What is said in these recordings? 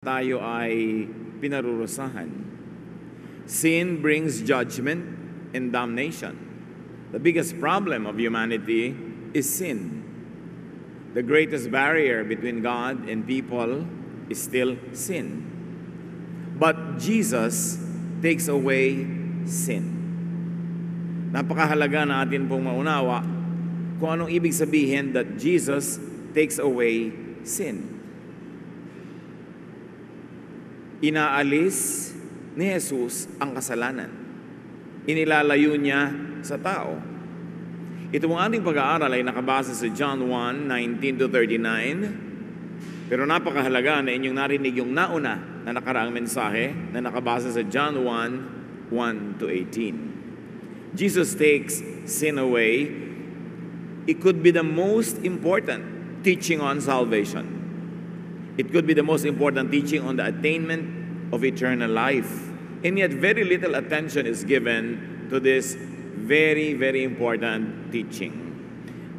tayo ay pinarurusahan. Sin brings judgment and damnation. The biggest problem of humanity is sin. The greatest barrier between God and people is still sin. But Jesus takes away sin. Napakahalaga natin pong maunawa kung anong ibig sabihin that Jesus takes away sin. Inaalis ni Jesus ang kasalanan. Inilalayo niya sa tao. Ito mong ating pag-aaral ay nakabase sa John 1:19-39. Pero napakahalaga na inyong narinig yung nauna na nakaraang mensahe na nakabase sa John 1:1-18. Jesus takes sin away. It could be the most important teaching on salvation. It could be the most important teaching on the attainment of eternal life. And yet very little attention is given to this very, very important teaching.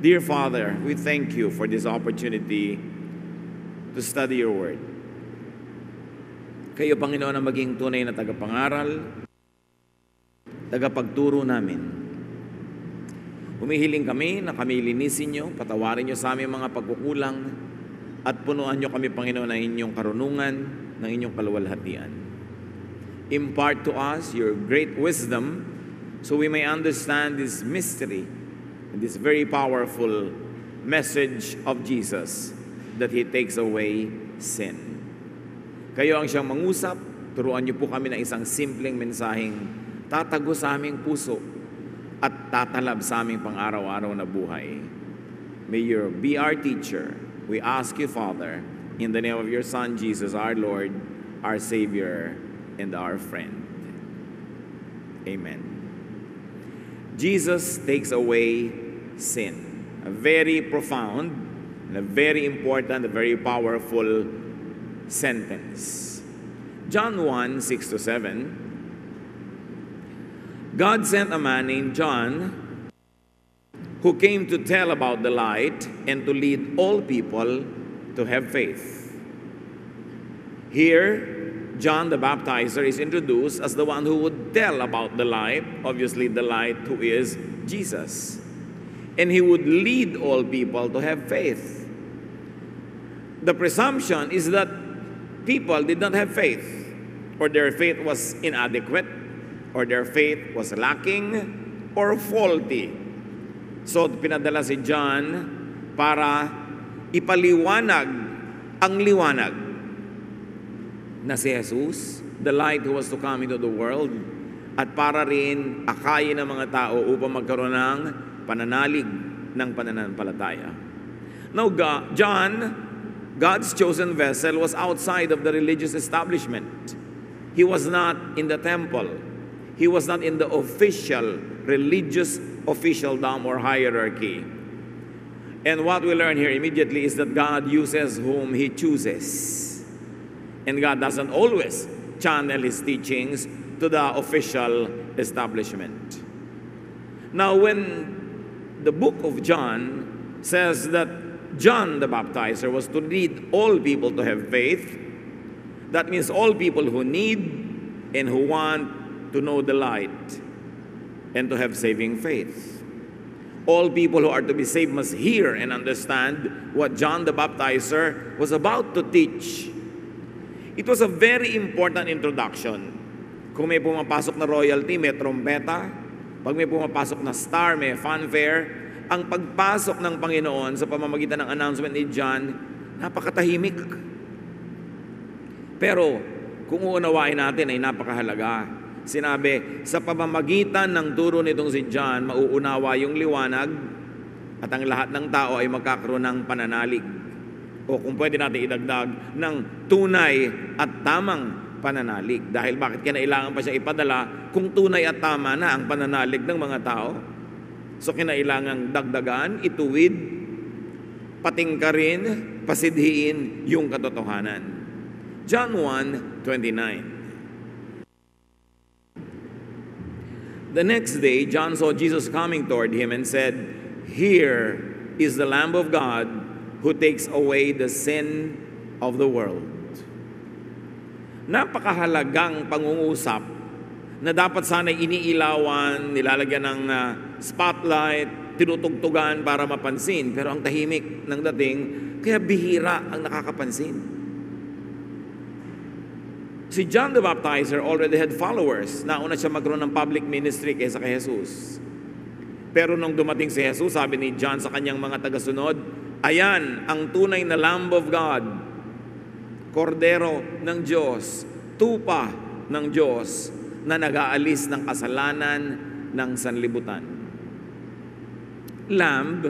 Dear Father, we thank you for this opportunity to study your word. Kayo, Panginoon, ang maging tunay na tagapangaral, tagapagturo namin. Humihiling kami na kami linisin niyo, patawarin niyo sa aming mga pagkukulang, at punuan niyo kami, Panginoon, ng inyong karunungan, ng inyong kaluwalhatian. Impart to us your great wisdom so we may understand this mystery and this very powerful message of Jesus that He takes away sin. Kayo ang siyang mangusap, turuan niyo po kami ng isang simpleng mensaheng tatago sa aming puso at tatalab sa aming pang-araw-araw na buhay. May you be our teacher. We ask you, Father, in the name of your Son, Jesus, our Lord, our Savior, and our friend. Amen. Jesus takes away sin. A very profound, and a very important, a very powerful sentence. John 1:6-7. God sent a man named John who came to tell about the light and to lead all people to have faith. Here, John the Baptizer is introduced as the one who would tell about the light, obviously the light who is Jesus. And he would lead all people to have faith. The presumption is that people did not have faith, or their faith was inadequate, or their faith was lacking, or faulty. So, pinadala si John para ipaliwanag ang liwanag na si Jesus, the light who was to come into the world, at para rin akayin ng mga tao upang magkaroon ng pananalig ng pananampalataya. Now, John, God's chosen vessel, was outside of the religious establishment. He was not in the temple. He was not in the official, religious officialdom or hierarchy. And what we learn here immediately is that God uses whom He chooses. And God doesn't always channel His teachings to the official establishment. Now, when the book of John says that John the Baptizer was to lead all people to have faith, that means all people who need and who want to know the light and to have saving faith. All people who are to be saved must hear and understand what John the Baptizer was about to teach. It was a very important introduction. Kung may pumapasok na royalty, may trompeta. Pag may pumapasok na star, may fanfare. Ang pagpasok ng Panginoon sa pamamagitan ng announcement ni John, napakatahimik. Pero kung uunawain natin ay napakahalaga. Sinabi, sa pamamagitan ng turo nitong si John, mauunawa yung liwanag at ang lahat ng tao ay magkakaroon ng pananalig. O kung pwede natin idagdag, ng tunay at tamang pananalig. Dahil bakit kinailangan pa siya ipadala kung tunay at tama na ang pananalig ng mga tao? So kinailangang dagdagan, ituwid, patingkarin, pasidhiin yung katotohanan. John 1:29. The next day, John saw Jesus coming toward him and said, "Here is the Lamb of God who takes away the sin of the world." napakahalagang pangungusap na dapat sana'y iniilawan, nilalagyan ng spotlight, tinutugtugan para mapansin. Pero ang tahimik ng dating, kaya bihira ang nakakapansin. Si John the Baptizer already had followers. Nauna siya magkaroon ng public ministry kaysa kay Jesus. Pero nung dumating si Jesus, sabi ni John sa kanyang mga tagasunod, ayan ang tunay na Lamb of God, kordero ng Diyos, tupa ng Diyos, na nag-aalis ng kasalanan ng sanlibutan. Lamb,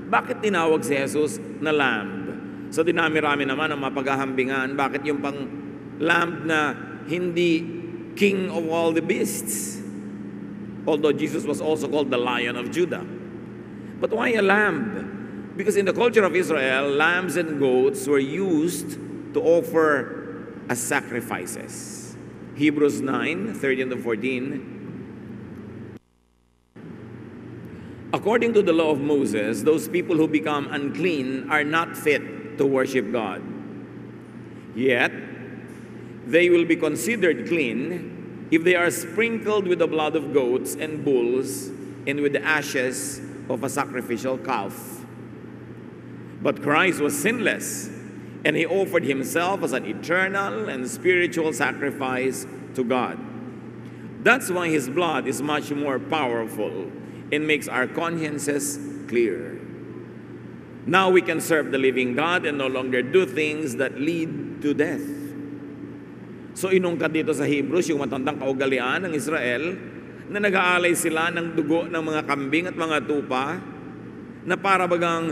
bakit tinawag si Jesus na Lamb? So dinami-rami naman ang mapaghahambingan, bakit yung pang Lamb na hindi King of all the beasts? Although Jesus was also called the Lion of Judah. But why a lamb? Because in the culture of Israel, lambs and goats were used to offer as sacrifices. Hebrews 9:13-14. According to the law of Moses, those people who become unclean are not fit to worship God. Yet, they will be considered clean if they are sprinkled with the blood of goats and bulls and with the ashes of a sacrificial calf. But Christ was sinless, and he offered himself as an eternal and spiritual sacrifice to God. That's why his blood is much more powerful and makes our consciences clear. Now we can serve the living God and no longer do things that lead to death. So inungkat dito sa Hebrews yung matandang kaugalian ng Israel na nag-aalay sila ng dugo ng mga kambing at mga tupa na para bagang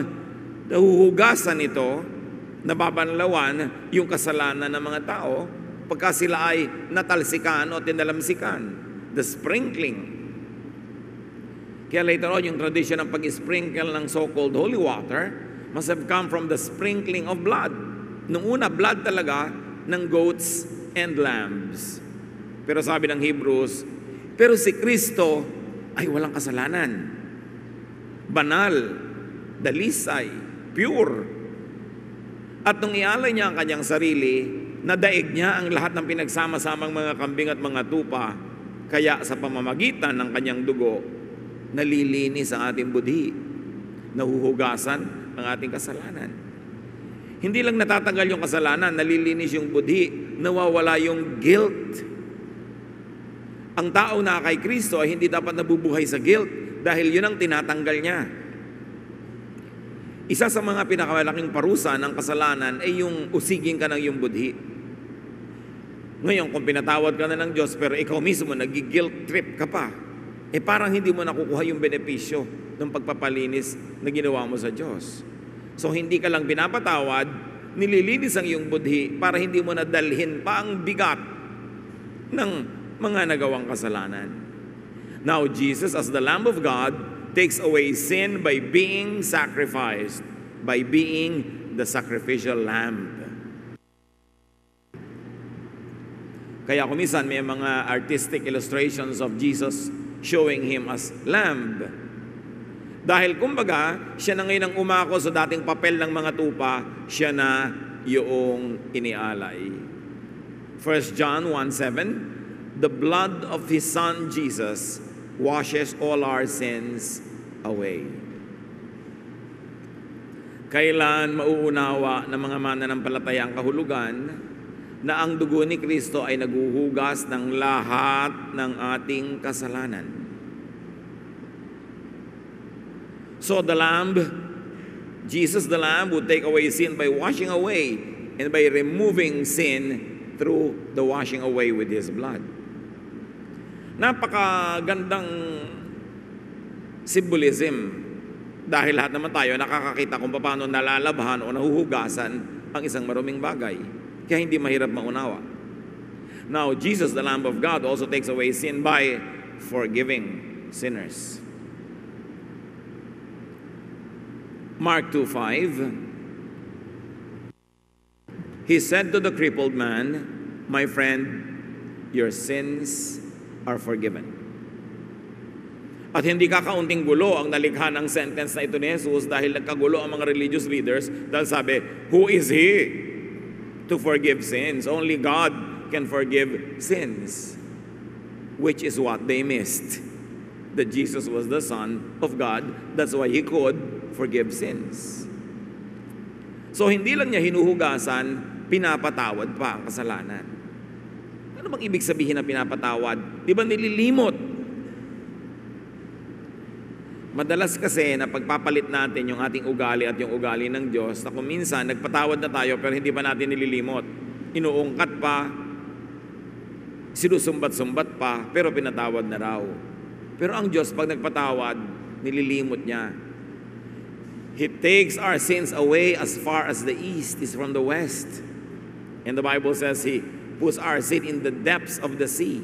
nahuhugasan ito, nababanlawan yung kasalanan ng mga tao pagka sila ay natalsikan o tinalamsikan. The sprinkling. Kaya later on, yung tradition ng pag-sprinkle ng so-called holy water must have come from the sprinkling of blood. Nung una, blood talaga ng goats and lambs. Pero sabi ng Hebrews, pero si Kristo ay walang kasalanan. Banal, dalisay, pure. At nung ialay niya ang kanyang sarili, nadaig niya ang lahat ng pinagsama-samang mga kambing at mga tupa. Kaya sa pamamagitan ng kanyang dugo, nalilinis ang ating budhi, nahuhugasan ang ating kasalanan. Hindi lang natatanggal yung kasalanan, nalilinis yung budhi, nawawala yung guilt. Ang tao na kay Kristo ay hindi dapat nabubuhay sa guilt dahil yun ang tinatanggal niya. Isa sa mga pinakamalaking parusa ng kasalanan ay yung usigin ka ng yung budhi. Ngayon, kung pinatawad ka na ng Diyos pero ikaw mismo nag-guilt trip ka pa, parang hindi mo nakukuha yung benepisyo ng pagpapalinis na ginawa mo sa Diyos. So hindi ka lang pinapatawad, nililinis ang iyong budhi para hindi mo nadalhin pa ang bigat ng mga nagawang kasalanan. Now Jesus, as the Lamb of God, takes away sin by being sacrificed, by being the sacrificial lamb. Kaya kumisan may mga artistic illustrations of Jesus showing him as lamb. Dahil kumbaga, siya na ngayon ang umako sa dating papel ng mga tupa, siya na yung inialay. 1 John 1:7, the blood of His Son Jesus washes all our sins away. Kailan mauunawa ng mga mananampalataya ang kahulugan na ang dugo ni Kristo ay naghuhugas ng lahat ng ating kasalanan? So the Lamb, Jesus the Lamb, would take away sin by washing away and by removing sin through the washing away with His blood. Napakagandang symbolism dahil lahat naman tayo nakakakita kung paano nalalabhan o nahuhugasan ang isang maruming bagay. Kaya hindi mahirap maunawa. Now, Jesus, the Lamb of God, also takes away sin by forgiving sinners. Mark 2:5, He said to the crippled man, my friend, your sins are forgiven. At hindi kakaunting gulo ang nalikha ng sentence na ito ni Jesus dahil nagkagulo ang mga religious leaders dahil sabi, who is He? to forgive sins. Only God can forgive sins, which is what they missed. That Jesus was the Son of God. That's why He could forgive sins. So hindi lang niya hinuhugasan, pinapatawad pa ang kasalanan. Ano bang ibig sabihin na pinapatawad? Di ba nililimot? Madalas kasi na pagpapalit natin yung ating ugali at yung ugali ng Diyos, na kung minsan nagpatawad na tayo pero hindi pa natin nililimot. Inuungkat pa, sinusumbat-sumbat pa, pero pinatawad na raw. Pero ang Diyos, pag nagpatawad, nililimot niya. He takes our sins away as far as the east is from the west. And the Bible says He puts our sin in the depths of the sea.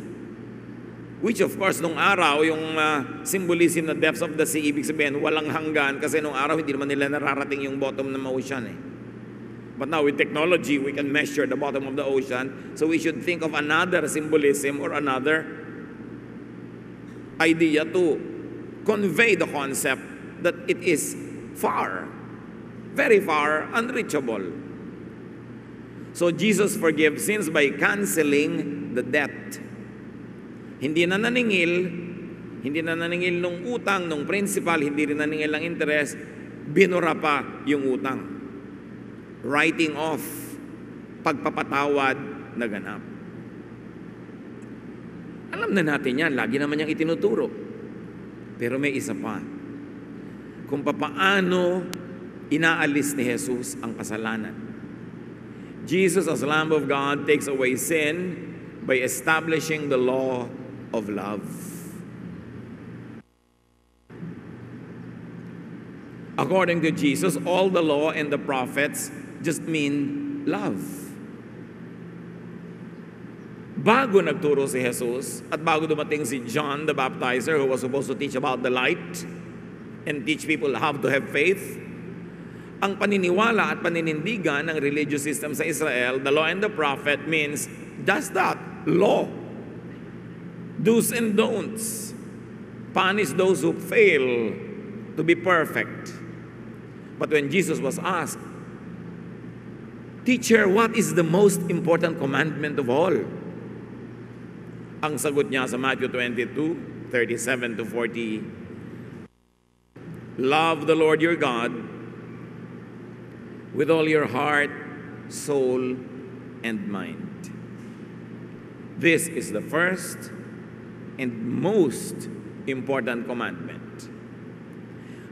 Which of course, nung araw, yung symbolism na depths of the sea, ibig sabihin, walang hanggan, kasi nung araw, hindi naman nila nararating yung bottom ng ocean eh. But now with technology, we can measure the bottom of the ocean. So we should think of another symbolism or another idea to convey the concept that it is far, very far, unreachable. So Jesus forgives sins by canceling the debt. Hindi na naningil nung utang, nung principal, hindi rin naningil ng interest, binura pa yung utang. Writing off, pagpapatawad na ganap. Alam na natin yan, lagi naman niyang itinuturo. Pero may isa pa. Kung papaano inaalis ni Jesus ang kasalanan. Jesus as Lamb of God takes away sin by establishing the law of love. According to Jesus, all the law and the prophets just mean love. Bago nagturo si Jesus at bago dumating si John the Baptizer, who was supposed to teach about the light and teach people how to have faith, ang paniniwala at paninindigan ng religious system sa Israel, the law and the prophet means just that, law. Do's and don'ts. Punish those who fail to be perfect. But when Jesus was asked, "Teacher, what is the most important commandment of all?" Ang sagot niya sa Matthew 22:37 to 40, "Love the Lord your God with all your heart, soul, and mind. This is the first and most important commandment.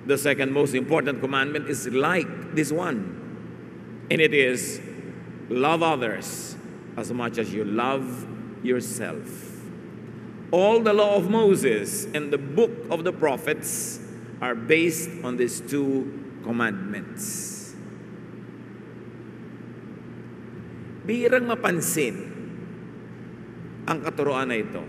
The second most important commandment is like this one, and it is, love others as much as you love yourself. All the law of Moses and the book of the prophets are based on these two commandments." Bihirang mapansin ang katuroan na ito.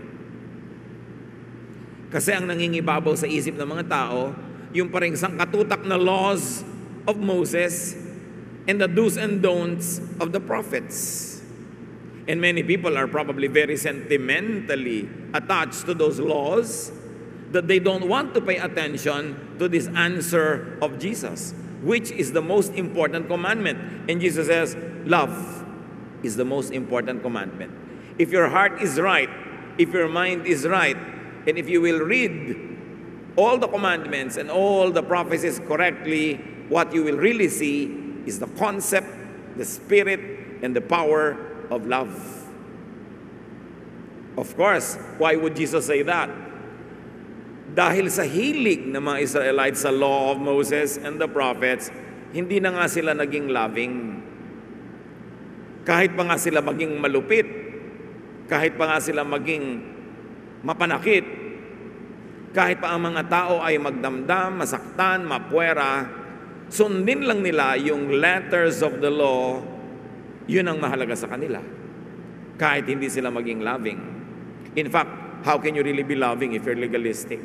Kasi ang nangingibabaw sa isip ng mga tao, yung parang sangkatutak na laws of Moses and the do's and don'ts of the prophets. And many people are probably very sentimentally attached to those laws that they don't want to pay attention to this answer of Jesus, which is the most important commandment. And Jesus says, love is the most important commandment. If your heart is right, if your mind is right, and if you will read all the commandments and all the prophecies correctly, what you will really see is the concept, the spirit, and the power of love. Of course, why would Jesus say that? Dahil sa hilig ng mga Israelites sa law of Moses and the prophets, hindi na nga sila naging loving. Kahit pa nga sila maging malupit, kahit pa nga sila maging mapanakit, kahit pa ang mga tao ay magdamdam, masaktan, mapuwera, sundin lang nila yung letters of the law, yun ang mahalaga sa kanila. Kahit hindi sila maging loving. In fact, how can you really be loving if you're legalistic?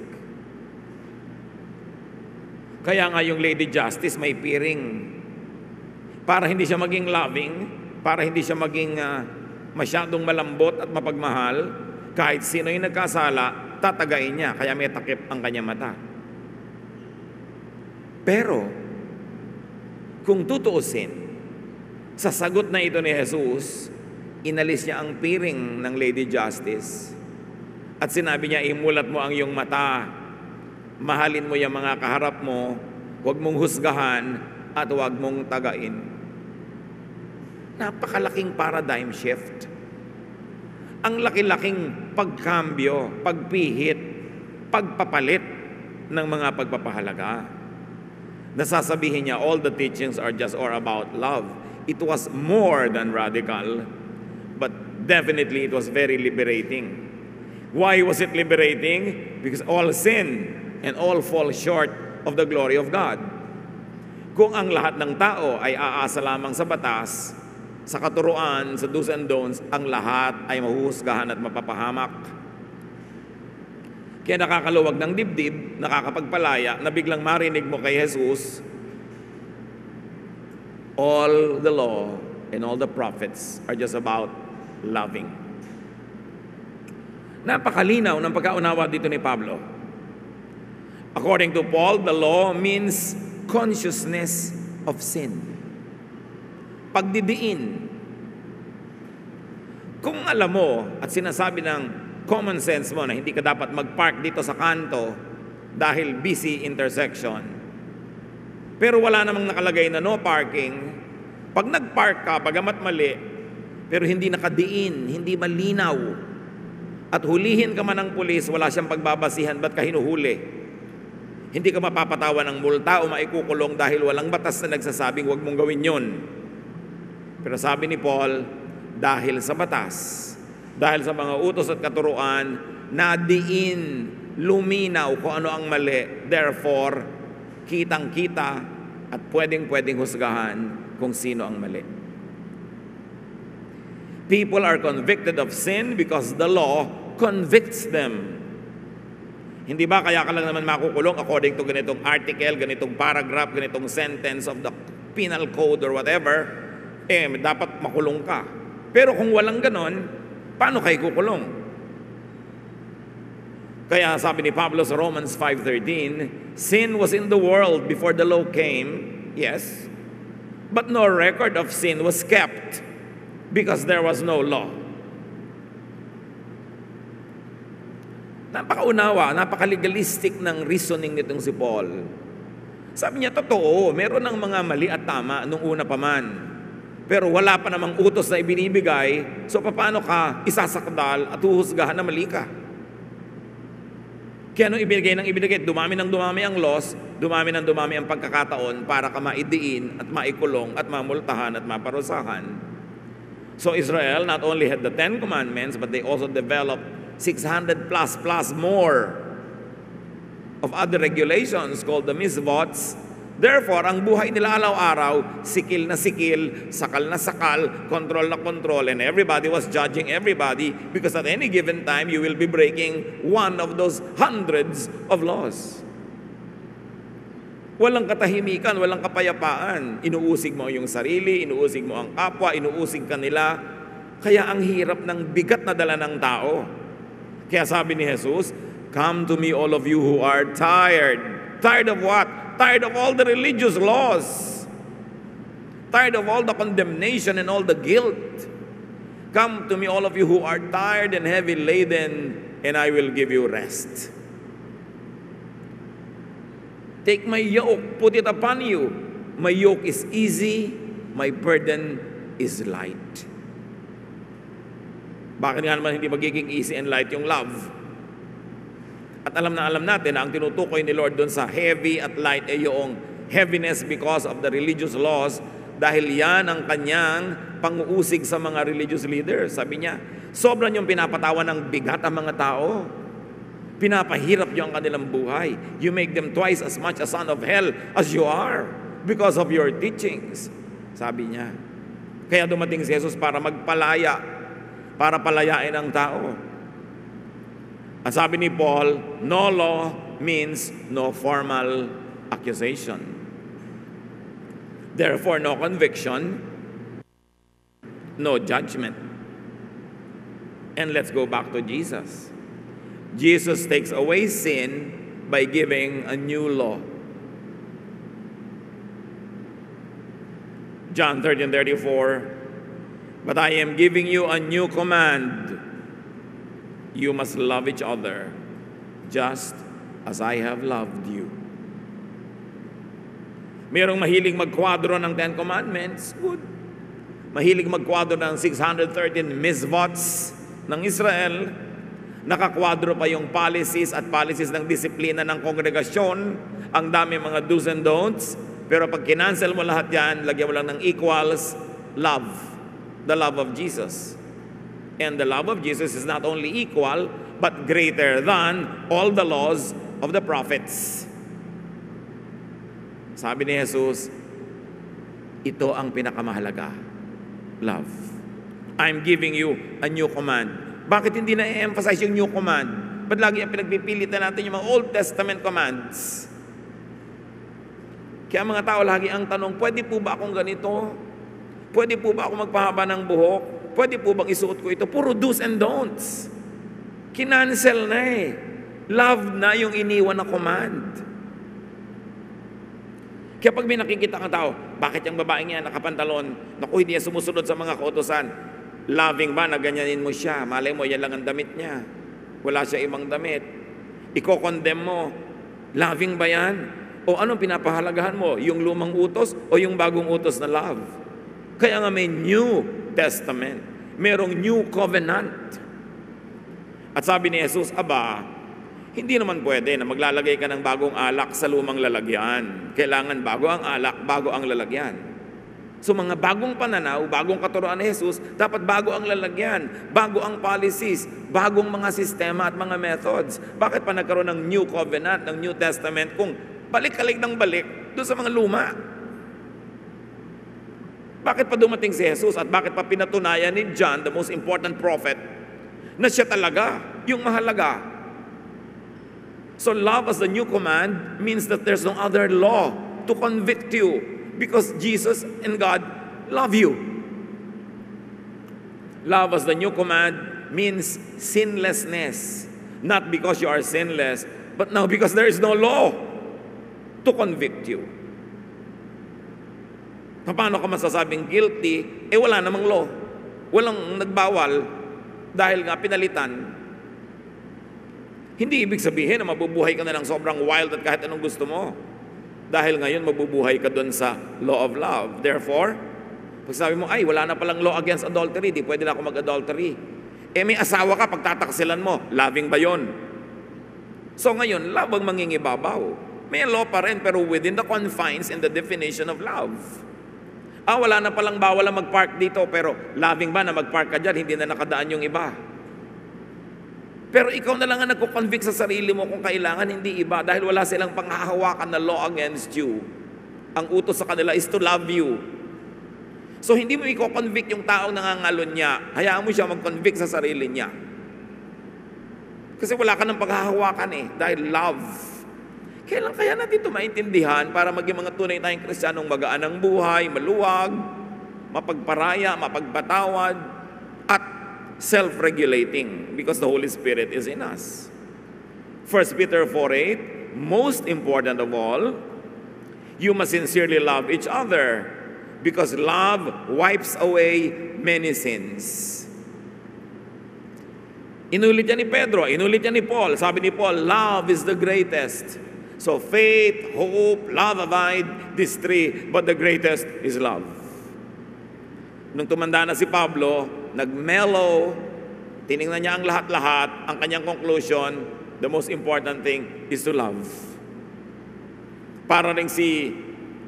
Kaya nga yung Lady Justice may piring. Para hindi siya maging loving, para hindi siya maging masyadong malambot at mapagmahal, kahit sino yung nagkasala, tatagain niya, kaya may takip ang kanyang mata. Pero, kung tutuusin, Sa sagot na ito ni Jesus, inalis niya ang piring ng Lady Justice at sinabi niya, imulat mo ang iyong mata, mahalin mo yung mga kaharap mo, huwag mong husgahan at huwag mong tagain. Napakalaking paradigm shift. Ang laki-laking pagkambyo, pagpihit, pagpapalit ng mga pagpapahalaga. Nasasabihin niya, all the teachings are just or about love. It was more than radical, but definitely it was very liberating. Why was it liberating? Because all sin and all fall short of the glory of God. Kung ang lahat ng tao ay aasa lamang sa batas, sa katuruan, sa do's and don'ts, ang lahat ay mahuhusgahan at mapapahamak. Kaya nakakaluwag ng dibdib, nakakapagpalaya, na biglang marinig mo kay Jesus, all the law and all the prophets are just about loving. Napakalinaw ng pagkaunawa dito ni Pablo. According to Paul, the law means consciousness of sin. Pagdidiin. Kung alam mo at sinasabi ng common sense mo na hindi ka dapat mag-park dito sa kanto dahil busy intersection, pero wala namang nakalagay na no parking, pag nag-park ka, bagamat mali, pero hindi nakadiin, hindi malinaw, at hulihin ka man ng pulis, wala siyang pagbabasihan, ba't ka hinuhuli? Hindi ka mapapatawan ng multa o maikukulong dahil walang batas na nagsasabing huwag mong gawin yun. Pero sabi ni Paul, dahil sa batas, dahil sa mga utos at katuruan, nadiin, luminaw kung ano ang mali. Therefore, kitang-kita at pwedeng-pwedeng husgahan kung sino ang mali. People are convicted of sin because the law convicts them. Hindi ba kaya ka lang naman makukulong according to ganitong article, ganitong paragraph, ganitong sentence of the penal code or whatever, dapat makulong ka. Pero kung walang ganon, paano kayo kukulong? Kaya sabi ni Pablo sa Romans 5:13, sin was in the world before the law came, yes, but no record of sin was kept because there was no law. Napakaunawa, napakalegalistic ng reasoning nitong si Paul. Sabi niya, totoo, meron ng mga mali at tama nung una pa man. Pero wala pa namang utos na ibinibigay, so paano ka isasakdal at huhusgahan na mali ka? Kaya nung ibinigay ng ibinigay, dumami ng dumami ang laws, dumami ng dumami ang pagkakataon para ka maidiin at maikulong at mamultahan at maparusahan. So Israel not only had the 10 commandments, but they also developed 600 plus more of other regulations called the misvots. Therefore, ang buhay nila araw-araw, sikil na sikil, sakal na sakal, control na control, and everybody was judging everybody because at any given time, you will be breaking one of those hundreds of laws. Walang katahimikan, walang kapayapaan. Inuusig mo yung sarili, inuusig mo ang kapwa, inuusig ka nila. Kaya ang hirap ng bigat na dala ng tao. Kaya sabi ni Jesus, come to me all of you who are tired. Tired of what? Tired of all the religious laws. Tired of all the condemnation and all the guilt. Come to me all of you who are tired and heavy laden, and I will give you rest. Take my yoke, put it upon you. My yoke is easy, my burden is light. Bakit nga naman hindi magiging easy and light yung love? At alam natin na ang tinutukoy ni Lord doon sa heavy at light ay yung heaviness because of the religious laws, dahil yan ang kanyang pang-uusig sa mga religious leaders. Sabi niya, sobrang yung pinapatawan ng bigat ang mga tao. Pinapahirap niyo ang kanilang buhay. You make them twice as much a son of hell as you are because of your teachings. Sabi niya. Kaya dumating si Jesus para magpalaya, para palayain ang tao. Ang sabi ni Paul, no law means no formal accusation. Therefore, no conviction, no judgment. And let's go back to Jesus. Jesus takes away sin by giving a new law. John 13:34, but I am giving you a new command. You must love each other just as I have loved you. Merong mahilig magkwadro ng 10 Commandments, good. Mahilig magkwadro ng 613 misvots ng Israel, nakakwadro pa yung policies ng disiplina ng kongregasyon, ang dami mga do's and don'ts, pero pag kinancel mo lahat yan, lagyan mo lang ng equals, love. The love of Jesus. And the love of Jesus is not only equal, but greater than all the laws of the prophets. Sabi ni Jesus, ito ang pinakamahalaga. Love. I'm giving you a new command. Bakit hindi na-emphasize yung new command? Ba't lagi ang pinagpipilitan natin yung mga Old Testament commands? Kaya mga tao lagi ang tanong, pwede po ba akong ganito? Pwede po ba ako magpahaba ng buhok? Pwede po bang isuot ko ito? Puro do's and don'ts. Kinancel na eh. Love na yung iniwan na command. Kaya pag may nakikita kang tao, bakit yung babaeng yan nakapantalon? Naku, hindi yan sumusunod sa mga kautosan. Loving ba na ganyanin mo siya? Malay mo, yan lang ang damit niya. Wala siya ibang damit. Iko-condemn mo. Loving ba yan? O anong pinapahalagahan mo? Yung lumang utos o yung bagong utos na love? Kaya nga may New Testament. Merong New Covenant. At sabi ni Jesus, aba, hindi naman pwede na maglalagay ka ng bagong alak sa lumang lalagyan. Kailangan bago ang alak, bago ang lalagyan. So mga bagong pananaw, bagong katuruan ni Jesus, dapat bago ang lalagyan, bago ang policies, bagong mga sistema at mga methods. Bakit pa nagkaroon ng New Covenant, ng New Testament, kung balik-kalik ng balik doon sa mga luma? Bakit pa dumating si Jesus at bakit pa pinatunayan ni John, the most important prophet, na siya talaga yung mahalaga? So love as the new command means that there's no other law to convict you because Jesus and God love you. Love as the new command means sinlessness. Not because you are sinless, but now because there is no law to convict you. Paano ka masasabing guilty? Wala namang law. Walang nagbawal dahil nga pinalitan. Hindi ibig sabihin na mabubuhay ka na lang sobrang wild at kahit anong gusto mo. Dahil ngayon mabubuhay ka doon sa law of love. Therefore, pag sabi mo, ay, wala na palang law against adultery, di pwede na ako mag-adultery. May asawa ka, pagtataksilan mo, loving ba yun? So ngayon, love ang mangingibabaw. May law pa rin, pero within the confines and the definition of love. Wala na palang bawal ang mag-park dito, pero loving ba na mag-park ka dyan, hindi na nakadaan yung iba. Pero ikaw na lang ang nagko-convict sa sarili mo kung kailangan, hindi iba, dahil wala silang panghahawakan na law against you. Ang utos sa kanila is to love you. So hindi mo i-convict yung taong nangangalon niya, hayaan mo siya mag-convict sa sarili niya. Kasi wala ka ng panghahawakan dahil love. Kailan kaya natin ito maintindihan para maging mga tunay tayong Kristiyanong magaan ang buhay, maluwag, mapagparaya, mapagpatawad, at self-regulating because the Holy Spirit is in us. 1 Peter 4:8, most important of all, you must sincerely love each other because love wipes away many sins. Inulit yan ni Pedro, inulit yan ni Paul. Sabi ni Paul, love is the greatest. So faith, hope, love abide, these three, but the greatest is love. Nung tumanda na si Pablo, nag-mellow, tinignan niya ang lahat-lahat, ang kanyang conclusion, the most important thing is to love. Para rin si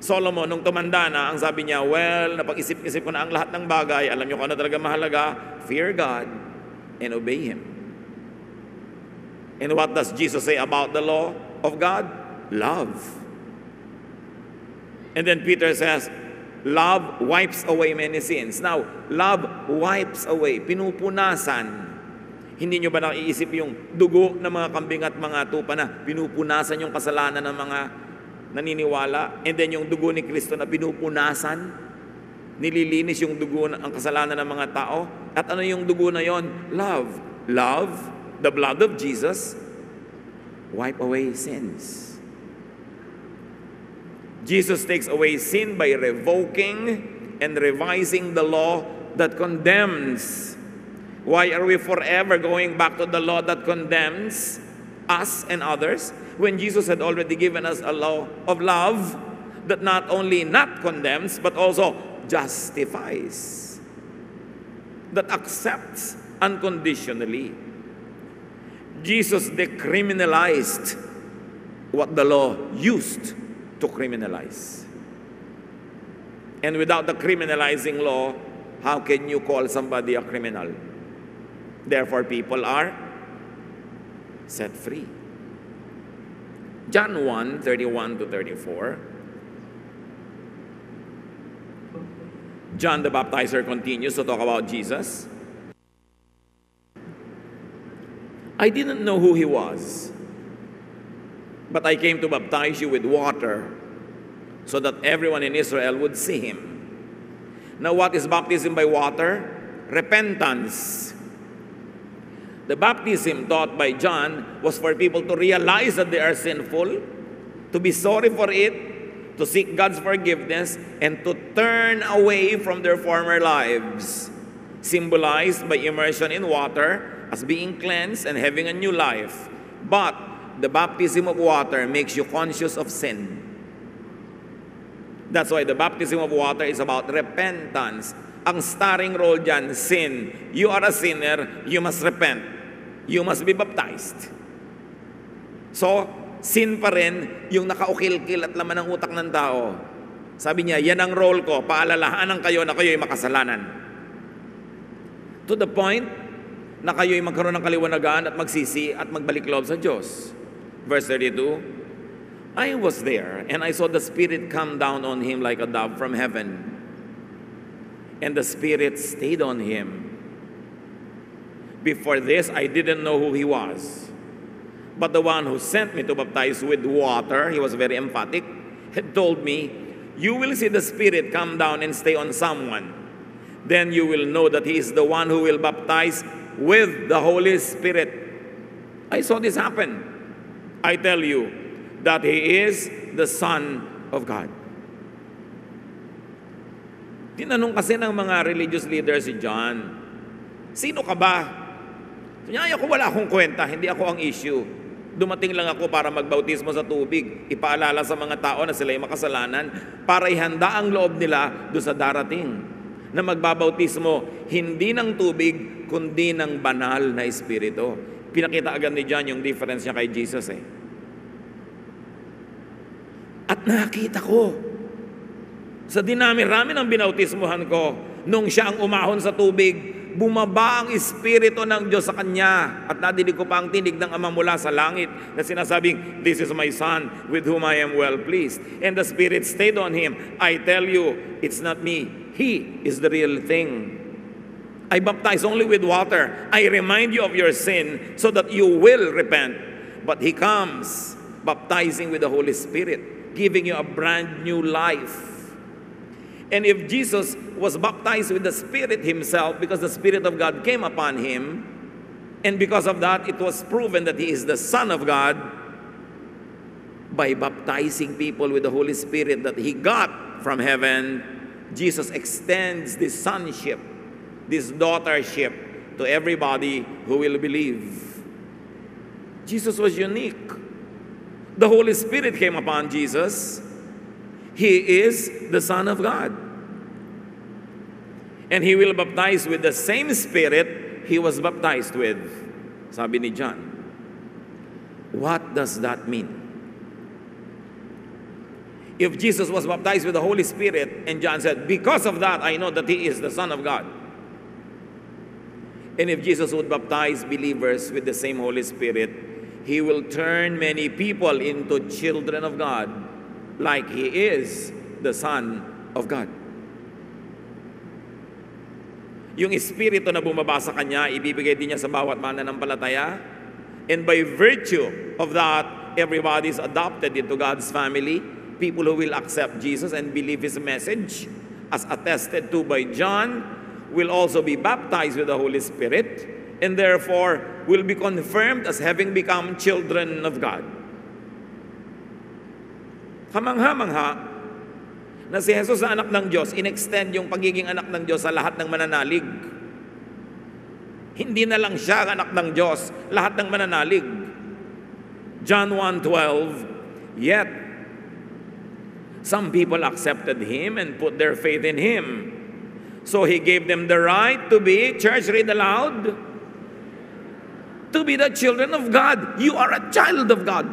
Solomon, nung tumanda na, ang sabi niya, well, napag-isip-isip ko na ang lahat ng bagay, alam niyo kung ano talaga mahalaga, fear God and obey Him. And what does Jesus say about the law of God? Love. And then Peter says, love wipes away many sins. Now, love wipes away, pinupunasan. Hindi nyo ba naiisip yung dugo ng mga kambing at mga tupa na pinupunasan yung kasalanan ng mga naniniwala? And then yung dugo ni Kristo na pinupunasan, nililinis yung dugo ang kasalanan ng mga tao. At ano yung dugo na yon? Love. Love, the blood of Jesus, wipe away sins. Jesus takes away sin by revoking and revising the law that condemns. Why are we forever going back to the law that condemns us and others when Jesus had already given us a law of love that not only not condemns but also justifies, that accepts unconditionally? Jesus decriminalized what the law used to criminalize. And without the criminalizing law, how can you call somebody a criminal? Therefore, people are set free. John 1:31-34. John the Baptizer continues to talk about Jesus. I didn't know who he was, but I came to baptize you with water so that everyone in Israel would see him. Now, what is baptism by water? Repentance. The baptism taught by John was for people to realize that they are sinful, to be sorry for it, to seek God's forgiveness, and to turn away from their former lives, symbolized by immersion in water as being cleansed and having a new life. But the baptism of water makes you conscious of sin. That's why the baptism of water is about repentance. Ang starring role dyan, sin. You are a sinner, you must repent. You must be baptized. So, sin pa rin yung nakaukil-kil at laman ng utak ng tao. Sabi niya, yan ang role ko, paalalahanan kayo na kayo'y makasalanan. To the point na kayo'y magkaroon ng kaliwanagan at magsisi at magbalik loob sa Diyos. Verse 32, I was there, and I saw the Spirit come down on him like a dove from heaven. And the Spirit stayed on him. Before this, I didn't know who he was. But the one who sent me to baptize with water, he was very emphatic, had told me, you will see the Spirit come down and stay on someone. Then you will know that he is the one who will baptize with the Holy Spirit. I saw this happen. I tell you that he is the Son of God. Tinanong kasi ng mga religious leaders si John, sino ka ba? Sabi ako, wala akong kwenta, hindi ako ang issue. Dumating lang ako para magbautismo sa tubig, ipaalala sa mga tao na sila'y makasalanan, para ihanda ang loob nila doon sa darating, na magbabautismo hindi ng tubig, kundi ng banal na Espiritu. Pinakita agad ni John yung difference niya kay Jesus At nakita ko, sa dinami-rami ng binautismuhan ko, nung siya ang umahon sa tubig, bumaba ang Espiritu ng Diyos sa kanya. At nadinig ko pa ang tinig ng Ama mula sa langit na sinasabing, this is my Son with whom I am well pleased. And the Spirit stayed on him. I tell you, it's not me. He is the real thing. I baptize only with water. I remind you of your sin so that you will repent. But he comes baptizing with the Holy Spirit, giving you a brand new life. And if Jesus was baptized with the Spirit himself because the Spirit of God came upon him, and because of that it was proven that he is the Son of God by baptizing people with the Holy Spirit that he got from heaven, Jesus extends this sonship, this daughtership to everybody who will believe. Jesus was unique. The Holy Spirit came upon Jesus. He is the Son of God. And he will baptize with the same Spirit he was baptized with. Sabi ni John. What does that mean? If Jesus was baptized with the Holy Spirit, and John said, because of that, I know that he is the Son of God. And if Jesus would baptize believers with the same Holy Spirit, he will turn many people into children of God, like he is the Son of God. Yung Espiritu na bumaba sa kanya, ibibigay din niya sa bawat mananampalataya. And by virtue of that, everybody is adopted into God's family. People who will accept Jesus and believe his message, as attested to by John, will also be baptized with the Holy Spirit, and therefore will be confirmed as having become children of God. Kamangha-mangha na si Jesus na anak ng Diyos, in-extend yung pagiging anak ng Diyos sa lahat ng mananalig. Hindi na lang siya anak ng Diyos, lahat ng mananalig. John 1:12, yet some people accepted Him and put their faith in Him. So He gave them the right to be, church, read aloud, to be the children of God. You are a child of God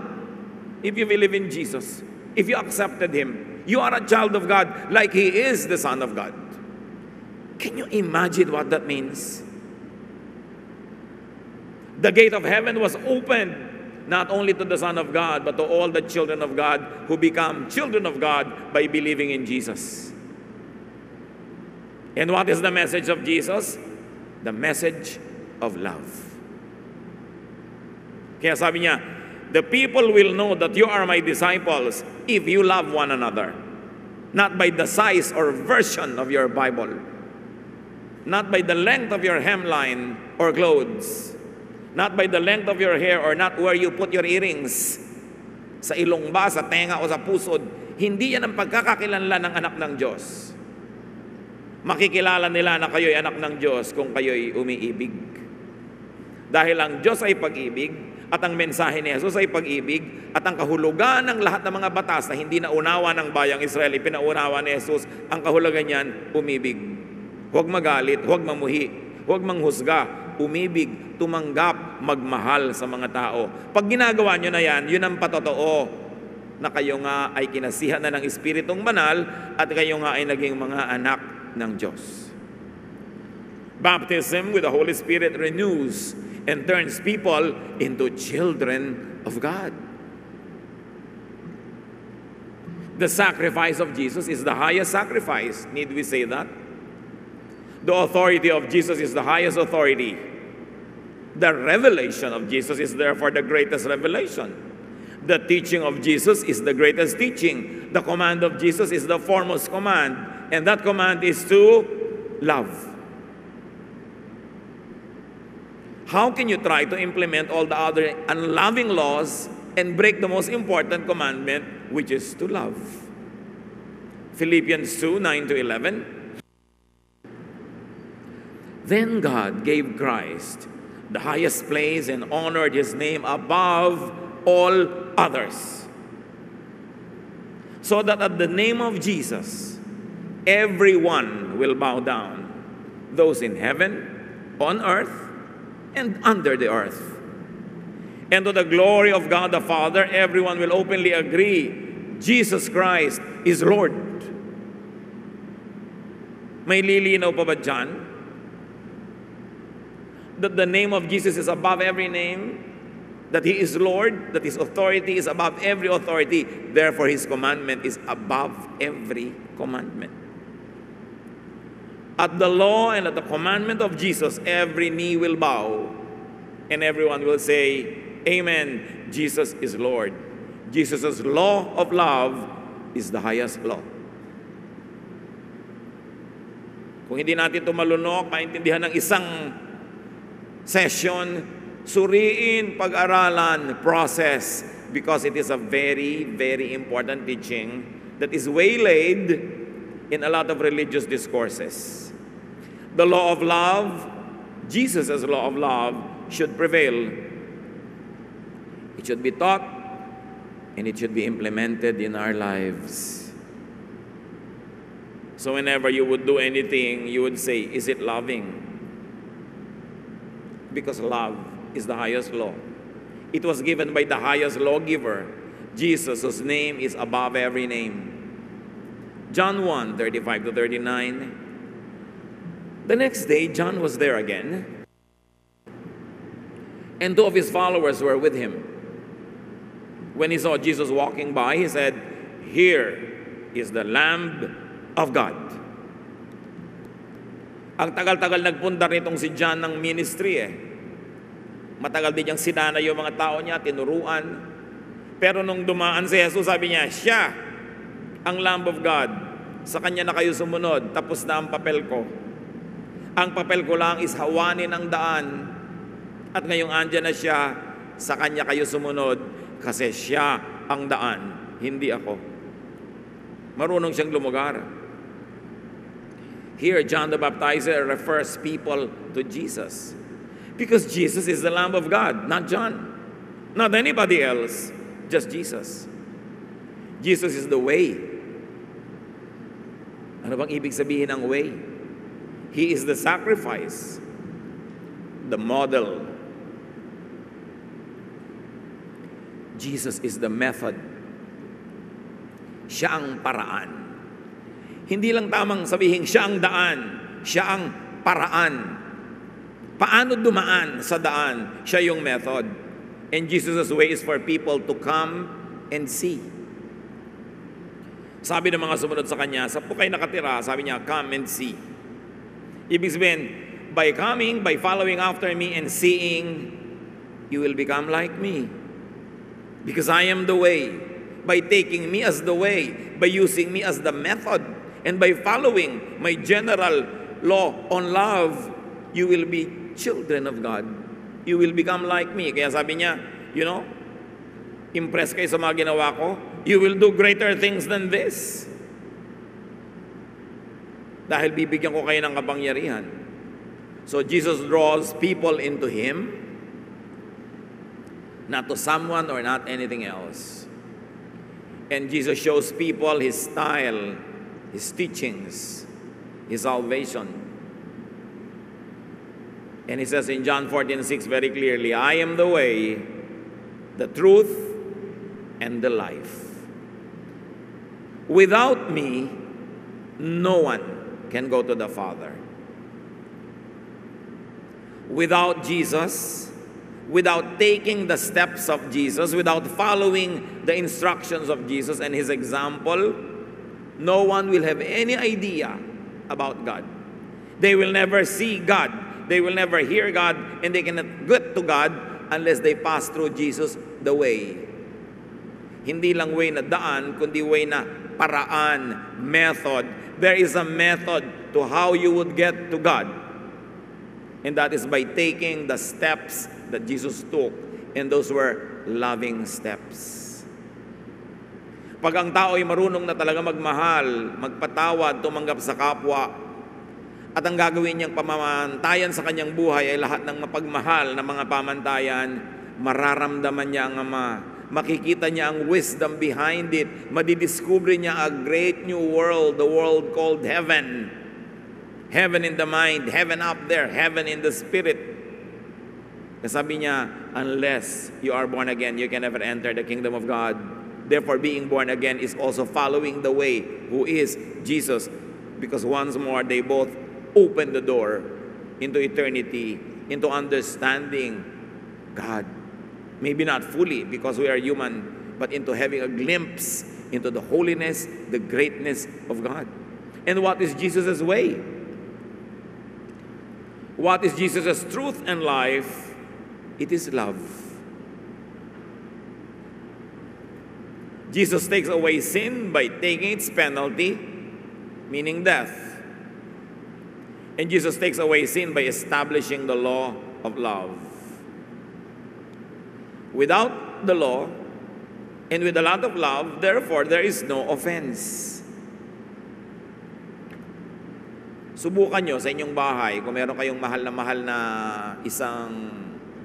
if you believe in Jesus. If you accepted Him, you are a child of God like He is the Son of God. Can you imagine what that means? The gate of heaven was opened not only to the Son of God, but to all the children of God who become children of God by believing in Jesus. And what is the message of Jesus? The message of love. Kaya sabi niya, the people will know that you are my disciples if you love one another. Not by the size or version of your Bible. Not by the length of your hemline or clothes. Not by the length of your hair or not where you put your earrings. Sa ilong ba, sa tenga o sa pusod. Hindi yan ang pagkakakilanlan ng anak ng Diyos. Makikilala nila na kayo'y anak ng Diyos kung kayo'y umiibig. Dahil ang Diyos ay pag-ibig, at ang mensahe ni Jesus ay pag-ibig, at ang kahulugan ng lahat ng mga batas na hindi naunawa ng bayang Israel, ipinaunawa ni Jesus, ang kahulugan niyan, umibig. Huwag magalit, huwag mamuhi, huwag manghusga, umibig, tumanggap, magmahal sa mga tao. Pag ginagawa nyo na yan, yun ang patotoo na kayo nga ay kinasihan na ng Espiritong Banal at kayo nga ay naging mga anak ng Diyos. Baptism with the Holy Spirit renews and turns people into children of God. The sacrifice of Jesus is the highest sacrifice. Need we say that? The authority of Jesus is the highest authority. The revelation of Jesus is therefore the greatest revelation. The teaching of Jesus is the greatest teaching. The command of Jesus is the foremost command. And that command is to love. How can you try to implement all the other unloving laws and break the most important commandment, which is to love? Philippians 2:9-11. Then God gave Christ the highest place and honored His name above all others, so that at the name of Jesus, everyone will bow down, those in heaven, on earth, and under the earth. And to the glory of God the Father, everyone will openly agree, Jesus Christ is Lord. May lilinaw pa ba dyan? That the name of Jesus is above every name, that He is Lord, that His authority is above every authority, therefore His commandment is above every commandment. At the law and at the commandment of Jesus, every knee will bow, and everyone will say, Amen, Jesus is Lord. Jesus' law of love is the highest law. Kung hindi natin ito malunok, maintindihan ng isang session, suriin, pag-aralan, process, because it is a very, very important teaching that is waylaid in a lot of religious discourses. The law of love, Jesus' law of love, should prevail. It should be taught and it should be implemented in our lives. So whenever you would do anything, you would say, is it loving? Because love is the highest law. It was given by the highest lawgiver, Jesus, whose name is above every name. John 1:35-39. The next day, John was there again, and two of his followers were with him. When he saw Jesus walking by, he said, "Here is the Lamb of God." Ang tagal-tagal nagpundar nitong si John ng ministry Matagal din niyang sinana yung mga tao niya, tinuruan. Pero nung dumaan si Jesus, sabi niya, siya ang Lamb of God. Sa kanya na kayo sumunod, tapos na ang papel ko. Ang papel ko lang is hawanin ang daan. At ngayong andyan na siya, sa kanya kayo sumunod, kasi siya ang daan, hindi ako. Marunong siyang lumugar. Here, John the Baptizer refers people to Jesus. Because Jesus is the Lamb of God, not John. Not anybody else, just Jesus. Jesus is the way. Ano bang ibig sabihin ng way? He is the sacrifice, the model. Jesus is the method. Siya ang paraan. Hindi lang tamang sabihin, siya ang daan, siya ang paraan. Paano dumaan sa daan? Siya yung method. And Jesus' way is for people to come and see. Sabi ng mga sumunod sa kanya, sa po kayo nakatira, sabi niya, come and see. Ibig sabihin, by coming, by following after me and seeing, you will become like me. Because I am the way. By taking me as the way, by using me as the method, and by following my general law on love, you will be children of God. You will become like me. Kaya sabi niya, impress kayo sa mga ginawa ko, you will do greater things than this. Dahil bibigyan ko kayo ng kapangyarihan. So Jesus draws people into Him, not to someone or not anything else. And Jesus shows people His style, His teachings, His salvation. And He says in John 14:6 very clearly, I am the way, the truth, and the life. Without me, no one can go to the Father. Without Jesus, without taking the steps of Jesus, without following the instructions of Jesus and His example, no one will have any idea about God. They will never see God. They will never hear God, and they cannot get to God unless they pass through Jesus, the way. Hindi lang way na daan, kundi way na paraan, method. There is a method to how you would get to God. And that is by taking the steps that Jesus took. And those were loving steps. Pag ang tao ay marunong na talaga magmahal, magpatawad, tumanggap sa kapwa, at ang gagawin niyang pamamantayan sa kanyang buhay ay lahat ng mapagmahal na mga pamantayan, mararamdaman niya ang Ama. Makikita niya ang wisdom behind it. Madidiscover niya a great new world, the world called heaven. Heaven in the mind, heaven up there, heaven in the spirit. Sabi niya, unless you are born again, you can never enter the kingdom of God. Therefore, being born again is also following the way, who is Jesus. Because once more, they both open the door into eternity, into understanding God. Maybe not fully, because we are human, but into having a glimpse into the holiness, the greatness of God. And what is Jesus' way? What is Jesus' truth and life? It is love. Jesus takes away sin by taking its penalty, meaning death. And Jesus takes away sin by establishing the law of love. Without the law, and with a lot of love, therefore, there is no offense. Subukan nyo sa inyong bahay, kung meron kayong mahal na isang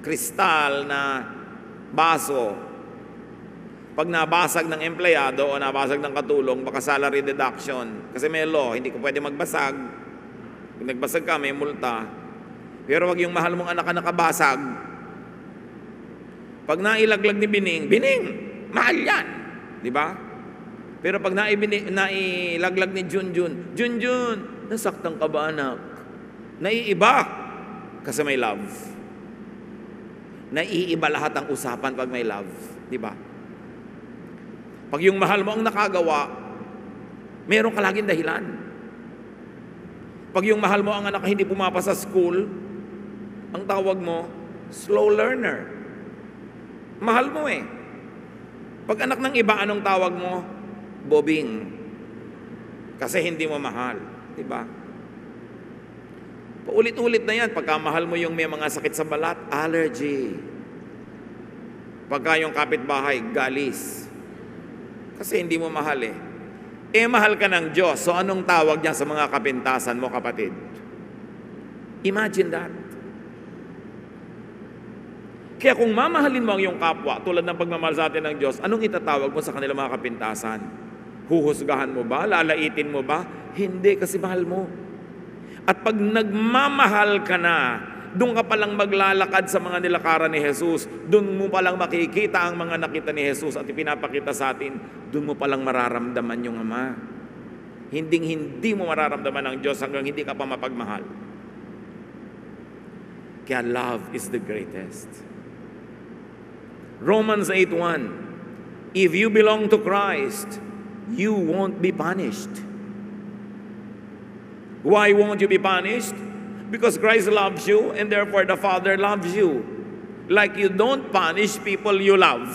kristal na baso, pag nabasag ng empleyado o nabasag ng katulong, baka salary deduction. Kasi may law, hindi ko pwede magbasag. Pag nagbasag ka, may multa. Pero wag yung mahal mong anak na nakabasag. Pag nailaglag ni Bining, mahal yan. Di ba? Pero pag nailaglag ni Junjun, nasaktan ka ba anak? Naiiba kasi may love. Naiiba lahat ang usapan pag may love. Di ba? Pag yung mahal mo ang nakagawa, meron ka laging dahilan. Pag yung mahal mo ang anak hindi pumapasa sa school, ang tawag mo, slow learner. Mahal mo eh. Pag anak ng iba, anong tawag mo? Bobing. Kasi hindi mo mahal. Diba? Paulit-ulit na yan. Pagka mahal mo yung may mga sakit sa balat, allergy. Pagka yung kapitbahay, galis. Kasi hindi mo mahal eh. mahal ka ng Diyos. So anong tawag niya sa mga kapintasan mo, kapatid? Imagine that. Kaya kung mamahalin mo ang iyong kapwa, tulad ng pagmamahal sa atin ng Diyos, anong itatawag mo sa kanilang mga kapintasan? Huhusgahan mo ba? Lalaitin mo ba? Hindi, kasi mahal mo. At pag nagmamahal ka na, doon ka palang maglalakad sa mga nilakaran ni Jesus. Doon mo palang makikita ang mga nakita ni Jesus at ipinapakita sa atin. Doon mo palang mararamdaman yung Ama. Hindi mo mararamdaman ang Diyos hanggang hindi ka pa mapagmahal. Kaya love is the greatest. Romans 8:1, if you belong to Christ, you won't be punished. Why won't you be punished? Because Christ loves you and therefore the Father loves you. Like you don't punish people you love.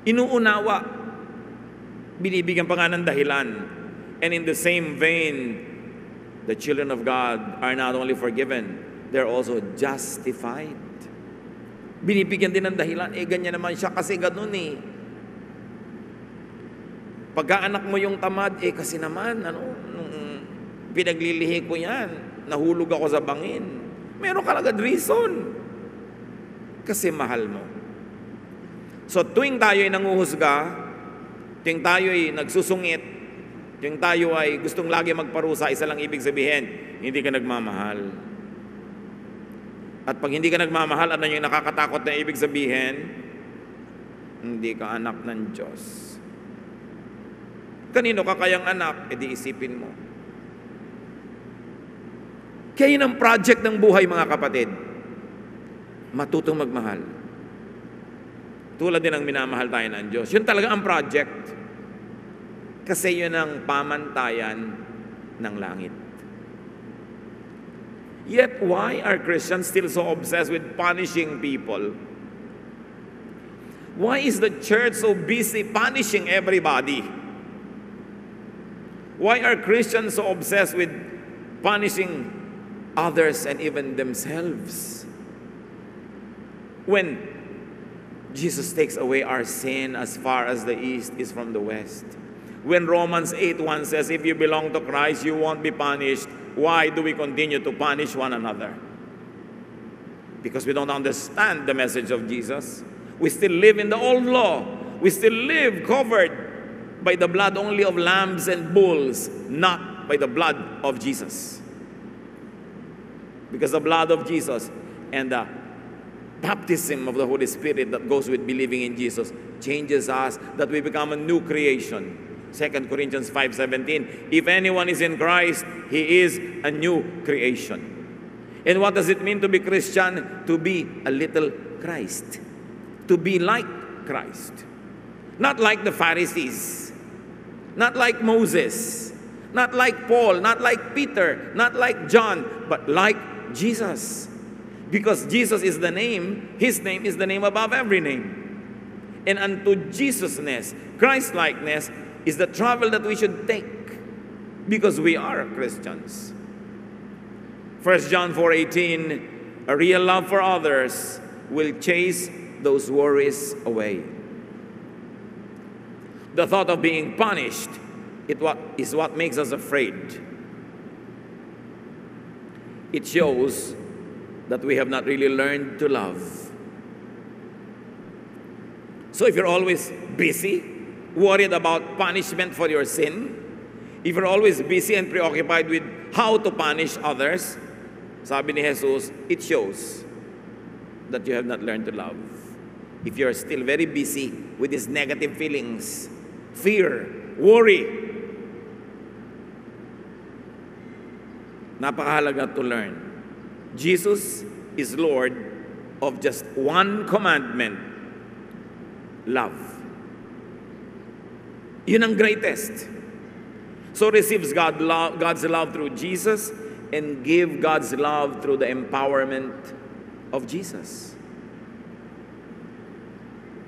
Inuunawa. Binibigyan pa nga ng dahilan. And in the same vein, the children of God are not only forgiven, they're also justified. Binibigyan din ng dahilan. Ganyan naman siya kasi ganun eh. Pagka anak mo yung tamad, kasi naman, pinaglilihi ko yan, nahulog ako sa bangin. Meron ka agad reason. Kasi mahal mo. So tuwing tayo ay nanguhusga, tuwing tayo ay nagsusungit, tuwing tayo ay gustong lagi magparusa, isa lang ibig sabihin, hindi ka nagmamahal. At pag hindi ka nagmamahal, ano yung nakakatakot na ibig sabihin? Hindi ka anak ng Diyos. Kanino ka kayang anak? Di isipin mo. Kaya yun ang project ng buhay, mga kapatid. Matutong magmahal. Tulad din ang minamahal tayo ng Diyos. Yun talaga ang project. Kasi yun ang pamantayan ng langit. Yet, why are Christians still so obsessed with punishing people? Why is the church so busy punishing everybody? Why are Christians so obsessed with punishing others and even themselves? When Jesus takes away our sin as far as the east is from the west. When Romans 8:1 says, if you belong to Christ, you won't be punished. Why do we continue to punish one another? Because we don't understand the message of Jesus. We still live in the old law. We still live covered by the blood only of lambs and bulls, not by the blood of Jesus. Because the blood of Jesus and the baptism of the Holy Spirit that goes with believing in Jesus changes us, that we become a new creation. 2 Corinthians 5:17, if anyone is in Christ, he is a new creation. And what does it mean to be Christian? To be a little Christ. To be like Christ. Not like the Pharisees. Not like Moses. Not like Paul. Not like Peter. Not like John. But like Jesus. Because Jesus is the name, His name is the name above every name. And unto Jesusness, Christ-likeness, is the travel that we should take. Because we are Christians. 1 John 4:18, a real love for others will chase those worries away. The thought of being punished is what makes us afraid. It shows that we have not really learned to love. So if you're always busy, worried about punishment for your sin, if you're always busy and preoccupied with how to punish others, sabi ni Jesus, it shows that you have not learned to love. If you're still very busy with these negative feelings, fear, worry, napakahalaga to learn. Jesus is Lord of just one commandment, love. Yun ang greatest. So receives God's love through Jesus and give God's love through the empowerment of Jesus.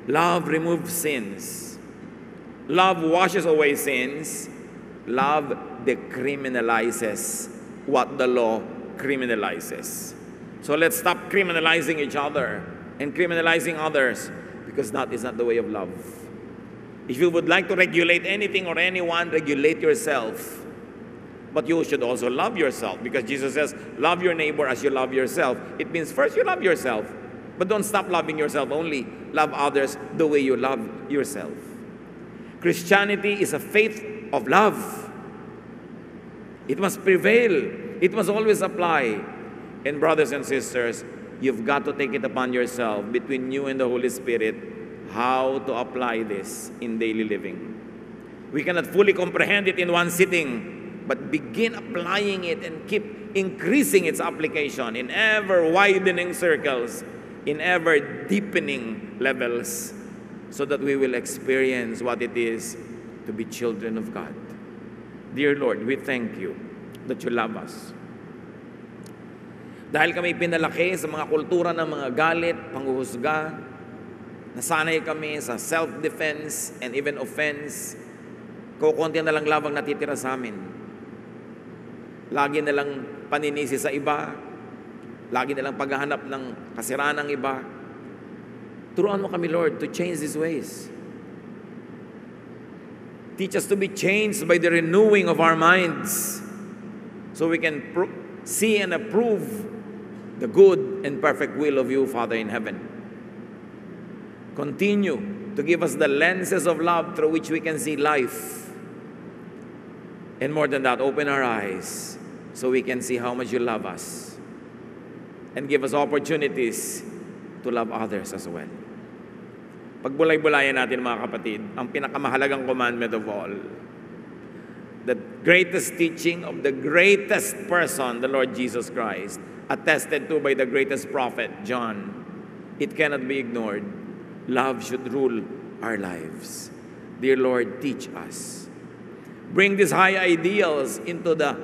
Love removes sins. Love washes away sins. Love decriminalizes what the law criminalizes. So let's stop criminalizing each other and criminalizing others, because that is not the way of love. If you would like to regulate anything or anyone, regulate yourself. But you should also love yourself, because Jesus says, love your neighbor as you love yourself. It means first you love yourself, but don't stop loving yourself only. Love others the way you love yourself. Christianity is a faith of love. It must prevail. It must always apply. And brothers and sisters, you've got to take it upon yourself, between you and the Holy Spirit, how to apply this in daily living. We cannot fully comprehend it in one sitting, but begin applying it and keep increasing its application in ever widening circles, in ever deepening levels, so that we will experience what it is to be children of God. Dear Lord, we thank you that you love us. Dahil kami pinalaki sa mga kultura ng mga galit, panghuhusga, nasanay kami sa self-defense and even offense, kukunti na lang lamang natitira sa amin. Lagi na lang paninisi sa iba, lagi na lang paghahanap ng kasiraan ng iba. Turuan mo kami, Lord, to change these ways. Teach us to be changed by the renewing of our minds, so we can see and approve the good and perfect will of you, Father in heaven. Continue to give us the lenses of love through which we can see life. And more than that, open our eyes so we can see how much you love us. And give us opportunities to love others as well. Pagbulay-bulayan natin, mga kapatid, ang pinakamahalagang commandment of all, the greatest teaching of the greatest person, the Lord Jesus Christ, attested to by the greatest prophet, John. It cannot be ignored. Love should rule our lives. Dear Lord, teach us. Bring these high ideals into the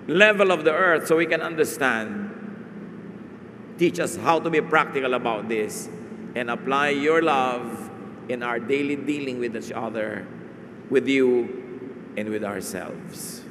level of the earth so we can understand. Teach us how to be practical about this and apply your love in our daily dealing with each other, with you, and with ourselves.